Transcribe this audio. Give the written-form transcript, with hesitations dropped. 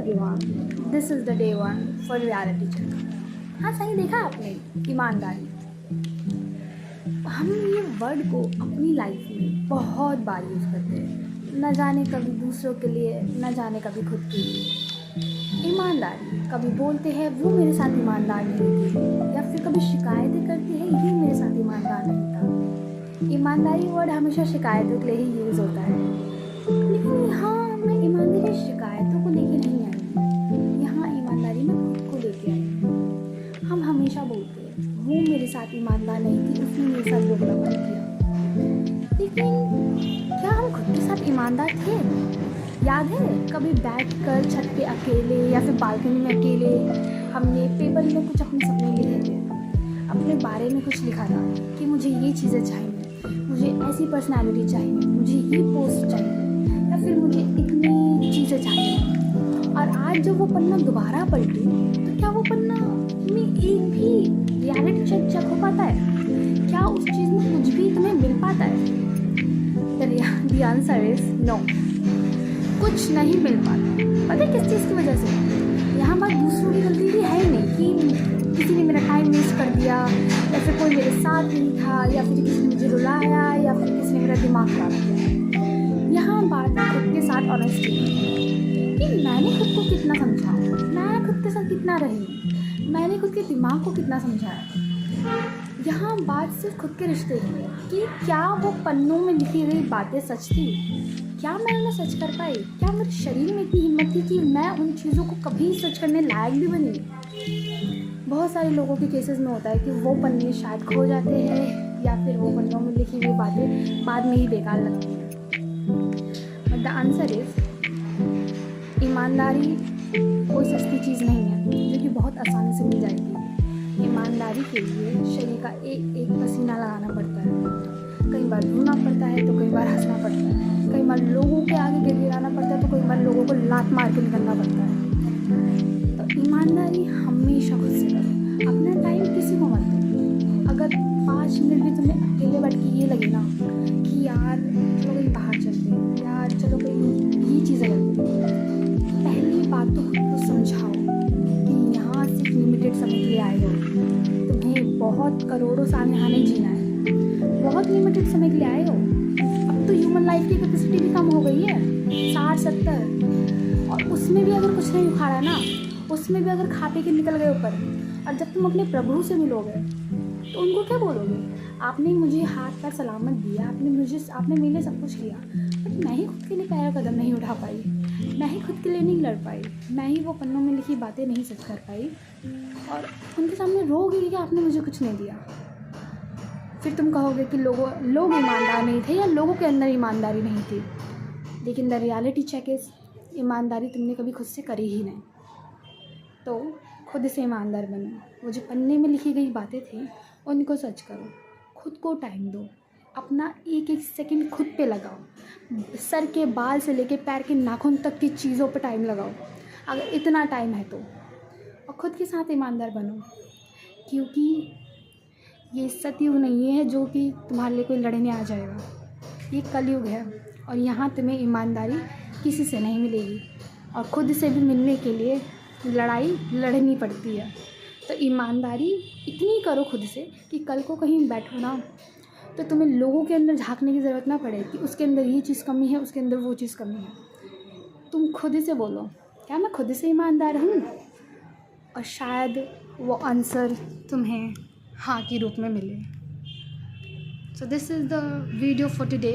Everyone, this is the day 1 for reality check. हाँ, सही देखा आपने, ईमानदारी। हम ये वर्ड को अपनी लाइफ में बहुत बार यूज़ करते हैं, न जाने कभी दूसरों के लिए, न जाने कभी खुद के लिए। ईमानदारी, कभी बोलते हैं वो मेरे साथ ईमानदार नहीं थी, या फिर कभी शिकायतें करते हैं ये मेरे साथ ईमानदार नहीं था। ईमानदारी वर्ड हमेशा शिकायतों के लिए ही यूज़ होता है, लेकिन यहाँ मैं ईमानदारी शिकायतों को लेके नहीं आई, यहाँ ईमानदारी में खुद को लेके आई। हम हमेशा बोलते हैं वो मेरे साथ ईमानदार नहीं थी, उसने मेरे साथ दोगलापन किया, लेकिन क्या हम खुद के साथ ईमानदार थे? याद है कभी बैठकर छत पे अकेले या फिर बालकनी में अकेले हमने पेपर में कुछ अपने सपने लिखे थे, अपने बारे में कुछ लिखा था कि मुझे ये चीज़ें चाहिए, मुझे ऐसी पर्सनालिटी चाहिए, मुझे ये पोस्ट चाहिए, या फिर मुझे इतनी चीज़ें चाहिए। और आज जब वो पन्ना दोबारा पलटे तो क्या वो पन्ना में एक भी रियलिटी चेक हो पाता है? क्या उस चीज़ में कुछ भी तुम्हें मिल पाता है? The answer is no, कुछ नहीं मिल पाता। पता है किस चीज़ की वजह से? यहाँ बात दूसरों की गलती भी है ही नहीं कि किसी ने मेरा टाइम वेस्ट कर दिया, या फिर कोई मेरे साथ नहीं था, या फिर किसी ने मुझे रुलाया, या फिर किसी ने मेरा दिमाग खराब किया। यहाँ बात खुद के साथ ऑनेस्टी कि मैंने खुद को कितना समझा, मैं खुद के साथ कितना रही, मैंने खुद के दिमाग को कितना समझाया। यहाँ बात सिर्फ खुद के रिश्ते की है कि क्या वो पन्नों में लिखी गई बातें सच थी, क्या मैं उन्हें सच कर पाई, क्या मेरे शरीर में इतनी हिम्मत थी कि मैं उन चीज़ों को कभी सच करने लायक भी बनी। बहुत सारे लोगों के केसेस में होता है कि वो पन्ने शायद खो जाते हैं, या फिर वो पन्नों में लिखी हुई बातें बाद में ही बेकार लगती हैं। बट द आंसर इज़ ईमानदारी कोई सस्ती चीज़ नहीं है जो कि बहुत आसानी से मिल जाएगी। ईमानदारी के लिए शरीर का एक एक पसीना लगाना पड़ता है, कई बार रोना पड़ता है तो कई बार हंसना पड़ता है, कई बार लोगों के आगे गिड़गिड़ाना पड़ता है तो कई बार लोगों को लात मार के निकलना पड़ता है। तो ईमानदारी हमेशा खुद से करो, अपना टाइम किसी को मत दो। अगर 5 मिनट भी तुम्हें अकेले बैठ के ये लगे ना कि यार चलो कहीं बाहर चलते हैं, यार चलो कहीं ये चीज़ें करते हैं, पहली बात तो खुद को समझाओ कि यहाँ सिर्फ लिमिटेड समय के लिए आए हो, तुम्हें बहुत करोड़ों साल यहाँ नहीं जीना है, बहुत लिमिटेड समय के लिए आए हो। अब तो ह्यूमन लाइफ की कैपेसिटी भी कम हो गई है, 60-70, और उसमें भी अगर कुछ नहीं उखाड़ा ना, उसमें भी अगर खा पी के निकल गए ऊपर, और जब तुम अपने प्रभु से मिलोगे तो उनको क्या बोलोगे? आपने मुझे हाथ पैर सलामत दिया, आपने मेरे लिए सब कुछ किया, बट मैं ही खुद के लिए पैर कदम नहीं उठा पाई, मैं ही खुद के लिए नहीं लड़ पाई, मैं ही वो पन्नों में लिखी बातें नहीं सच कर पाई, और उनके सामने रोगे कि आपने मुझे कुछ नहीं दिया। फिर तुम कहोगे कि लोग ईमानदार नहीं थे, या लोगों के अंदर ईमानदारी नहीं थी। लेकिन द रियलिटी चेक इज़ ईमानदारी तुमने कभी खुद से करी ही नहीं। तो खुद से ईमानदार बनो, वो जो पन्ने में लिखी गई बातें थी उनको सच करो, खुद को टाइम दो, अपना एक एक सेकंड खुद पे लगाओ, सर के बाल से लेके पैर के नाखून तक की चीज़ों पे टाइम लगाओ अगर इतना टाइम है तो, और ख़ुद के साथ ईमानदार बनो। क्योंकि ये सतयुग नहीं है जो कि तुम्हारे लिए कोई लड़ने आ जाएगा, ये कलयुग है, और यहाँ तुम्हें ईमानदारी किसी से नहीं मिलेगी, और ख़ुद से भी मिलने के लिए लड़ाई लड़नी पड़ती है। तो ईमानदारी इतनी करो खुद से कि कल को कहीं बैठो ना तो तुम्हें लोगों के अंदर झांकने की ज़रूरत ना पड़े कि उसके अंदर ये चीज़ कमी है, उसके अंदर वो चीज़ कमी है। तुम खुद से बोलो क्या मैं खुद से ईमानदार हूँ, और शायद वो आंसर तुम्हें हाँ के रूप में मिले। So this is the video for today.